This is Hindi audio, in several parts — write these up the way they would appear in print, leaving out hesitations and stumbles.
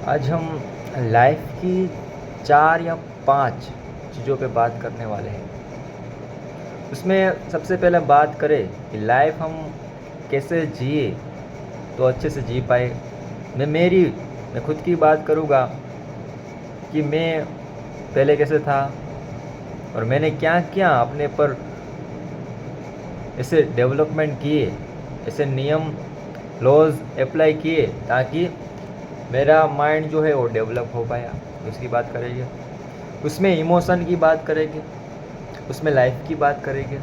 आज हम लाइफ की 4 या 5 चीज़ों पे बात करने वाले हैं। उसमें सबसे पहले बात करें कि लाइफ हम कैसे जिए तो अच्छे से जी पाए। मैं खुद की बात करूँगा कि मैं पहले कैसे था और मैंने क्या क्या अपने पर ऐसे डेवलपमेंट किए, ऐसे नियम लॉज अप्लाई किए ताकि मेरा माइंड जो है वो डेवलप हो पाया। उसकी बात करेंगे, उसमें इमोशन की बात करेंगे, उसमें लाइफ की बात करेंगे,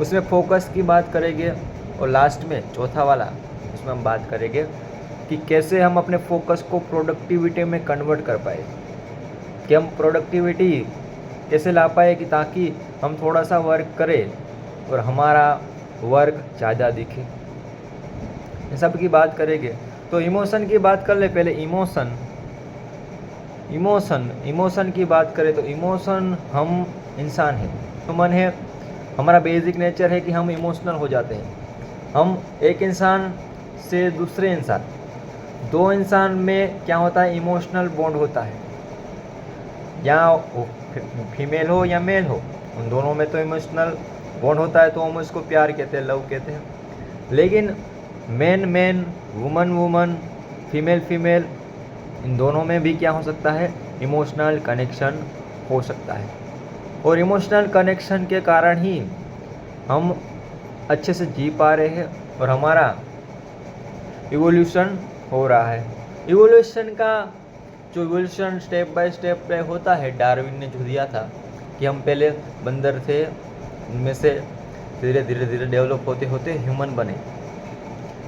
उसमें फोकस की बात करेंगे और लास्ट में चौथा वाला उसमें हम बात करेंगे कि कैसे हम अपने फोकस को प्रोडक्टिविटी में कन्वर्ट कर पाए, कि हम प्रोडक्टिविटी कैसे ला पाए कि ताकि हम थोड़ा सा वर्क करें और हमारा वर्क ज़्यादा दिखे। इन सब की बात करेंगे। तो इमोशन की बात कर ले पहले। इमोशन की बात करें तो इमोशन, हम इंसान हैं, ह्यूमन है, हमारा बेसिक नेचर है कि हम इमोशनल हो जाते हैं। हम एक इंसान से दूसरे इंसान, दो इंसान में क्या होता है, इमोशनल बॉन्ड होता है। या फीमेल हो या मेल हो, उन दोनों में तो इमोशनल बॉन्ड होता है, तो हम उसको प्यार कहते हैं, लव कहते हैं। लेकिन मैन वुमन फीमेल, इन दोनों में भी क्या हो सकता है, इमोशनल कनेक्शन हो सकता है। और इमोशनल कनेक्शन के कारण ही हम अच्छे से जी पा रहे हैं और हमारा इवोल्यूशन हो रहा है। इवोल्यूशन स्टेप बाय स्टेप होता है। डार्विन ने जो दिया था कि हम पहले बंदर थे, उनमें से धीरे धीरे डेवलप होते होते ह्यूमन बने।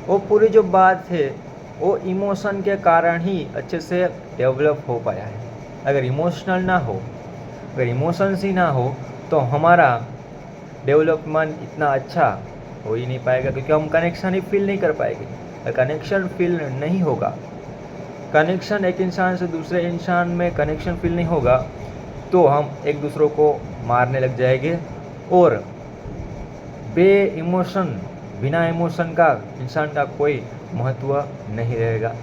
वो पूरी जो बात है वो इमोशन के कारण ही अच्छे से डेवलप हो पाया है। अगर इमोशंस ही ना हो तो हमारा डेवलपमेंट इतना अच्छा हो ही नहीं पाएगा, क्योंकि हम कनेक्शन ही फील नहीं कर पाएंगे। अगर कनेक्शन फील नहीं होगा, कनेक्शन एक इंसान से दूसरे इंसान में कनेक्शन फील नहीं होगा तो हम एक दूसरों को मारने लग जाएंगे और बिना इमोशन का इंसान का कोई महत्व नहीं रहेगा।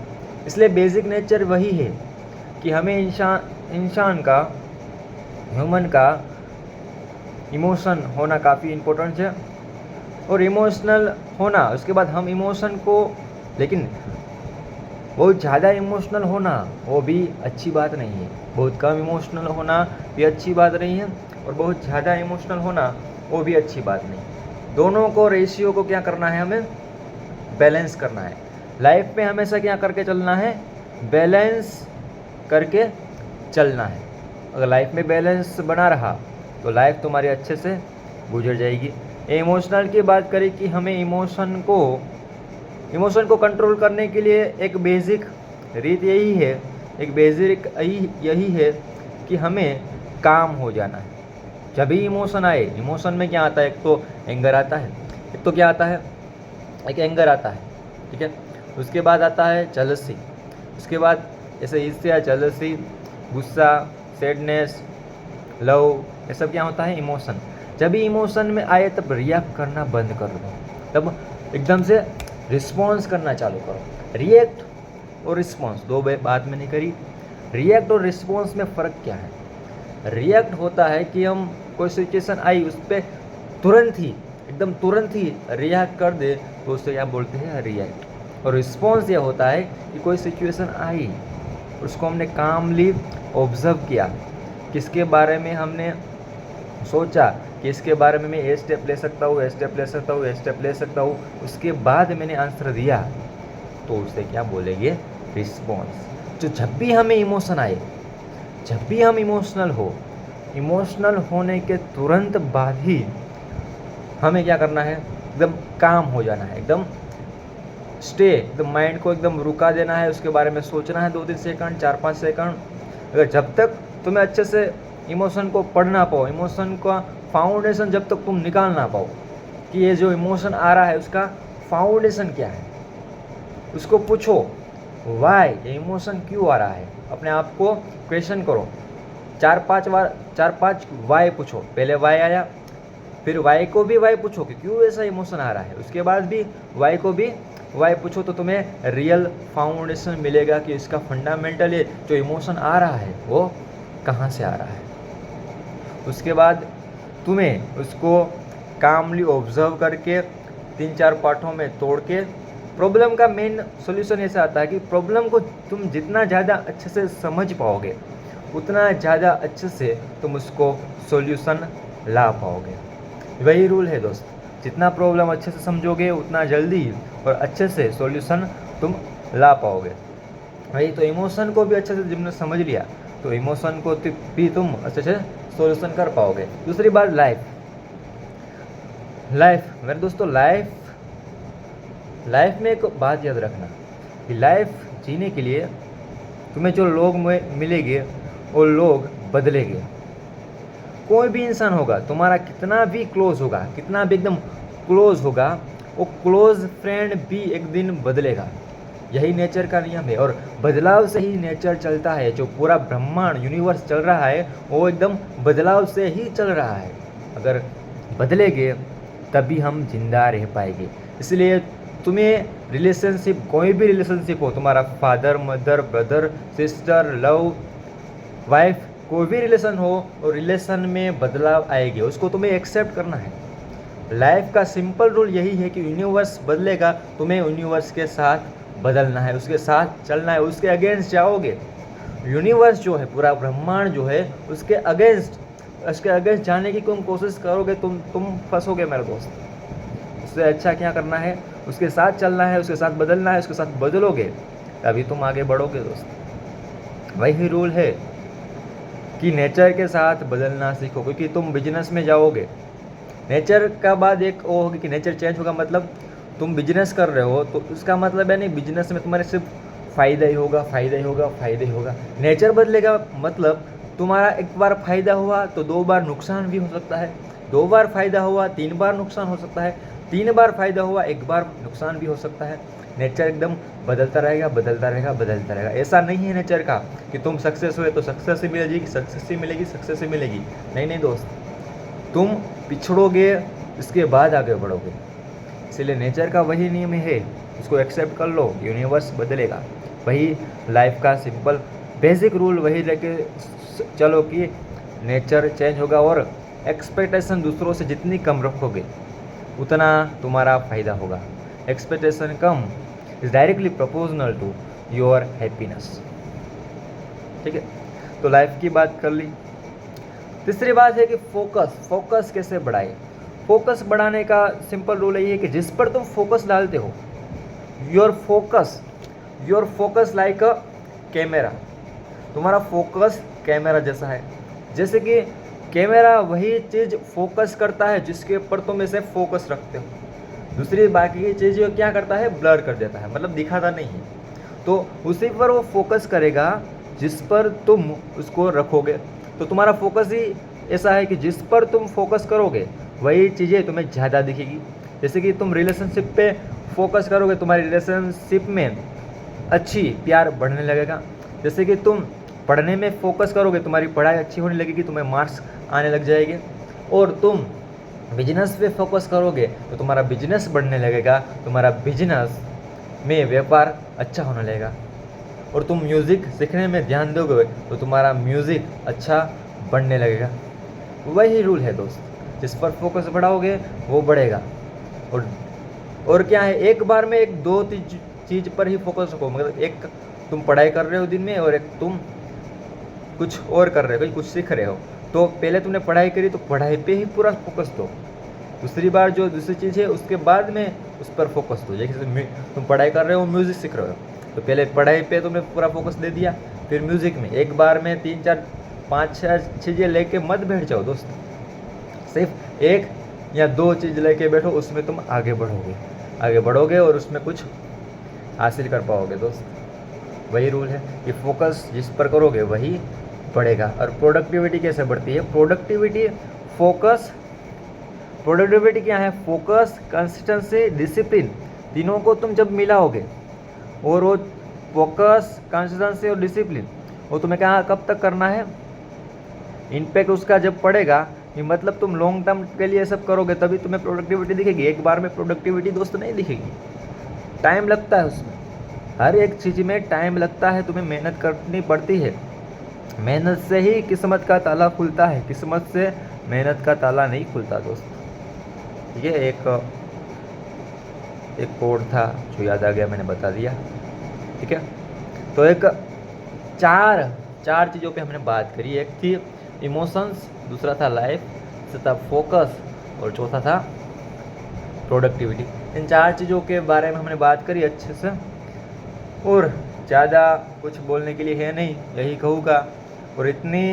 इसलिए बेसिक नेचर वही है कि हमें इंसान का, ह्यूमन का इमोशन होना काफ़ी इम्पोर्टेंट है। और इमोशनल होना, उसके बाद हम इमोशन को, लेकिन बहुत ज़्यादा इमोशनल होना वो भी अच्छी बात नहीं है। बहुत कम इमोशनल होना भी अच्छी बात नहीं है और बहुत ज़्यादा इमोशनल होना वो भी अच्छी बात नहीं। दोनों को, रेशियो को क्या करना है, हमें बैलेंस करना है। लाइफ में हमेशा क्या करके चलना है, बैलेंस करके चलना है। अगर लाइफ में बैलेंस बना रहा तो लाइफ तुम्हारी अच्छे से गुजर जाएगी। इमोशनल की बात करें कि हमें इमोशन को कंट्रोल करने के लिए एक बेसिक रीत यही है कि हमें काम हो जाना है। जब भी इमोशन आए, इमोशन में क्या आता है, एक तो एंगर आता है, एक एंगर आता है, ठीक है। उसके बाद आता है जेलसी, उसके बाद ऐसे ईर्ष्या, जेलसी, गुस्सा, सैडनेस, लव, ये सब क्या होता है, इमोशन। जब भी इमोशन में आए तब रिएक्ट करना बंद कर दो, तब एकदम से रिस्पॉन्स करना चालू करो। रिएक्ट और रिस्पॉन्स दो बात मैंने करी। रिएक्ट और रिस्पॉन्स में फ़र्क क्या है? रिएक्ट होता है कि हम कोई सिचुएशन आई उस पर तुरंत ही रिएक्ट कर दे, तो उससे क्या बोलते हैं, रिएक्ट। और रिस्पॉन्स ये होता है कि कोई सिचुएशन आई, उसको हमने कामली ऑब्जर्व किया, किसके बारे में हमने सोचा कि इसके बारे में मैं ये स्टेप ले सकता हूँ, उसके बाद मैंने आंसर दिया, तो उसे क्या बोलेंगे, रिस्पॉन्स। तो जब भी हमें इमोशन आए, जब भी हम इमोशनल होने के तुरंत बाद ही हमें क्या करना है, एकदम काम हो जाना है, एकदम माइंड को एकदम रुका देना है, उसके बारे में सोचना है 2-3 सेकंड, 4-5 सेकंड। अगर जब तक तुम्हें अच्छे से इमोशन को पढ़ ना पाओ, इमोशन का फाउंडेशन जब तक तुम निकाल ना पाओ कि ये जो इमोशन आ रहा है उसका फाउंडेशन क्या है, उसको पूछो वाई, ये इमोशन क्यों आ रहा है। अपने आप को क्वेश्चन करो, 4-5 वाई पूछो। पहले वाई आया, फिर वाई को भी वाई पूछो कि क्यों ऐसा इमोशन आ रहा है, उसके बाद भी वाई को भी वाई पूछो, तो तुम्हें रियल फाउंडेशन मिलेगा कि इसका फंडामेंटल ये जो इमोशन आ रहा है वो कहाँ से आ रहा है। उसके बाद तुम्हें उसको कामली ऑब्जर्व करके 3-4 पार्टों में तोड़ के प्रॉब्लम का मेन सॉल्यूशन ऐसा आता है कि प्रॉब्लम को तुम जितना ज़्यादा अच्छे से समझ पाओगे उतना ज़्यादा अच्छे से तुम उसको सॉल्यूशन ला पाओगे। वही रूल है दोस्त, जितना प्रॉब्लम अच्छे से समझोगे उतना जल्दी और अच्छे से सॉल्यूशन तुम ला पाओगे। वही तो इमोशन को भी अच्छे से जब समझ लिया तो इमोशन को भी तुम अच्छे से सॉल्यूशन कर पाओगे। दूसरी बात लाइफ मेरे दोस्तों, लाइफ में एक बात याद रखना कि लाइफ जीने के लिए तुम्हें जो लोग मिलेंगे वो लोग बदलेंगे। कोई भी इंसान होगा तुम्हारा कितना भी क्लोज होगा, कितना भी एकदम क्लोज होगा, वो क्लोज फ्रेंड भी एक दिन बदलेगा। यही नेचर का नियम है और बदलाव से ही नेचर चलता है। जो पूरा ब्रह्मांड यूनिवर्स चल रहा है वो एकदम बदलाव से ही चल रहा है। अगर बदलेंगे तभी हम जिंदा रह पाएंगे। इसलिए तुम्हें रिलेशनशिप, कोई भी रिलेशनशिप हो, तुम्हारा father mother brother sister love wife, कोई भी रिलेशन हो और रिलेशन में बदलाव आएगी, उसको तुम्हें एक्सेप्ट करना है। लाइफ का सिंपल रूल यही है कि यूनिवर्स बदलेगा, तुम्हें यूनिवर्स के साथ बदलना है, उसके साथ चलना है। उसके अगेंस्ट जाओगे, यूनिवर्स जो है, पूरा ब्रह्मांड जो है, उसके अगेंस्ट जाने की तुम कोशिश करोगे, तुम फंसोगे मेरे दोस्त। उससे अच्छा क्या करना है, उसके साथ चलना है, उसके साथ बदलना है, उसके साथ बदलोगे तभी तुम आगे बढ़ोगे दोस्त। वही रूल है कि नेचर के साथ बदलना सीखो, क्योंकि तुम बिजनेस में जाओगे, नेचर का बाद एक वो होगी कि नेचर चेंज होगा। मतलब तुम बिजनेस कर रहे हो तो उसका मतलब है नहीं बिजनेस में तुम्हारे सिर्फ फ़ायदा ही होगा, फ़ायदा ही होगा, फ़ायदा ही होगा। नेचर बदलेगा मतलब तुम्हारा एक बार फ़ायदा हुआ तो 2 बार नुकसान भी हो सकता है, 2 बार फ़ायदा हुआ 3 बार नुकसान हो सकता है, 3 बार फ़ायदा हुआ 1 बार नुकसान भी हो सकता है। नेचर एकदम बदलता रहेगा, बदलता रहेगा, बदलता रहेगा। ऐसा नहीं है नेचर का कि तुम सक्सेस हुए तो सक्सेस ही मिलेगी, सक्सेस ही मिलेगी, सक्सेस ही मिलेगी। नहीं दोस्त, तुम पिछड़ोगे इसके बाद आगे बढ़ोगे। इसलिए नेचर का वही नियम है, उसको एक्सेप्ट कर लो, यूनिवर्स बदलेगा। वही लाइफ का सिंपल बेसिक रूल वही रह के चलो कि नेचर चेंज होगा और एक्सपेक्टेशन दूसरों से जितनी कम रखोगे उतना तुम्हारा फ़ायदा होगा। एक्सपेक्टेशन कम is directly proportional to your happiness. ठीक है, तो लाइफ की बात कर ली। तीसरी बात है कि फोकस कैसे बढ़ाए। फोकस बढ़ाने का सिंपल रूल यही है कि जिस पर तुम फोकस डालते हो, your focus like a camera. तुम्हारा फोकस कैमरा जैसा है। जैसे कि कैमरा वही चीज़ फोकस करता है जिसके ऊपर तुम इसे फोकस रखते हो, दूसरी बाकी चीज़ क्या करता है, ब्लर कर देता है, मतलब दिखाता नहीं है। तो उसी पर वो फोकस करेगा जिस पर तुम उसको रखोगे। तो तुम्हारा फोकस ही ऐसा है कि जिस पर तुम फोकस करोगे वही चीज़ें तुम्हें ज़्यादा दिखेगी। जैसे कि तुम रिलेशनशिप पे फोकस करोगे, तुम्हारी रिलेशनशिप में अच्छी प्यार बढ़ने लगेगा। जैसे कि तुम पढ़ने में फोकस करोगे, तुम्हारी पढ़ाई अच्छी होने लगेगी, तुम्हें मार्क्स आने लग जाएंगे। और तुम बिजनेस पे फोकस करोगे तो तुम्हारा बिजनेस बढ़ने लगेगा, तुम्हारा बिजनेस में व्यापार अच्छा होने लगेगा। और तुम म्यूज़िक सीखने में ध्यान दोगे तो तुम्हारा म्यूज़िक अच्छा बढ़ने लगेगा। वही रूल है दोस्त, जिस पर फोकस बढ़ाओगे वो बढ़ेगा। और क्या है, एक बार में एक दो चीज़ पर ही फोकस रखो। मतलब एक तुम पढ़ाई कर रहे हो दिन में और एक तुम कुछ और कर रहे हो, कुछ सीख रहे हो। तो पहले तुमने पढ़ाई करी तो पढ़ाई पे ही पूरा फोकस दो। दूसरी बार जो दूसरी चीज़ है उसके बाद में उस पर फोकस दो। जैसे तुम पढ़ाई कर रहे हो, म्यूज़िक सीख रहे हो, तो पहले पढ़ाई पे तुमने पूरा फोकस दे दिया, फिर म्यूज़िक में। एक बार में 3 4 5 6 चीज़ें लेके मत बैठ जाओ दोस्त। सिर्फ 1 या 2 चीज़ लेके बैठो, उसमें तुम आगे बढ़ोगे और उसमें कुछ हासिल कर पाओगे दोस्त। वही रूल है कि फोकस जिस पर करोगे वही बढ़ेगा। और प्रोडक्टिविटी कैसे बढ़ती है? प्रोडक्टिविटी क्या है? फोकस, कंसिस्टेंसी, डिसिप्लिन, तीनों को तुम जब मिलाओगे और वो फोकस, कंसिस्टेंसी और डिसिप्लिन वो तुम्हें कहाँ कब तक करना है? इम्पैक्ट उसका जब पड़ेगा ये मतलब तुम लॉन्ग टर्म के लिए सब करोगे तभी तुम्हें प्रोडक्टिविटी दिखेगी। एक बार में प्रोडक्टिविटी दोस्त नहीं दिखेगी, टाइम लगता है उसमें। हर एक चीज़ में टाइम लगता है, तुम्हें मेहनत करनी पड़ती है। मेहनत से ही किस्मत का ताला खुलता है, किस्मत से मेहनत का ताला नहीं खुलता दोस्त। ये एक कोड था जो याद आ गया, मैंने बता दिया। ठीक है, तो एक चार चीज़ों पे हमने बात करी। एक थी इमोशंस, दूसरा था लाइफ, तीसरा था फोकस और चौथा था प्रोडक्टिविटी। इन 4 चीज़ों के बारे में हमने बात करी अच्छे से, और ज़्यादा कुछ बोलने के लिए है नहीं, यही कहूँगा। और इतनी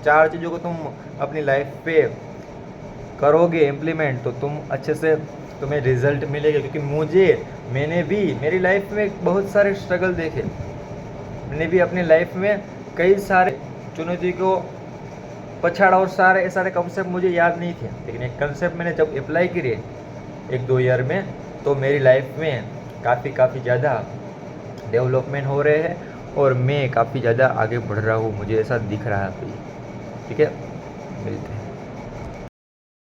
4 चीज़ों को तुम अपनी लाइफ पे करोगे इम्प्लीमेंट तो तुम अच्छे से तुम्हें रिजल्ट मिलेगा। क्योंकि मैंने भी मेरी लाइफ में बहुत सारे स्ट्रगल देखे, मैंने भी अपनी लाइफ में कई सारे चुनौती को पछाड़ा, और सारे कंसेप्ट मुझे याद नहीं थे। लेकिन एक कंसेप्ट मैंने जब अप्लाई किए 1-2 ईयर में, तो मेरी लाइफ में काफ़ी ज़्यादा डेवलपमेंट हो रहे हैं और मैं काफ़ी ज़्यादा आगे बढ़ रहा हूँ, मुझे ऐसा दिख रहा है। ठीक है, मिलते हैं।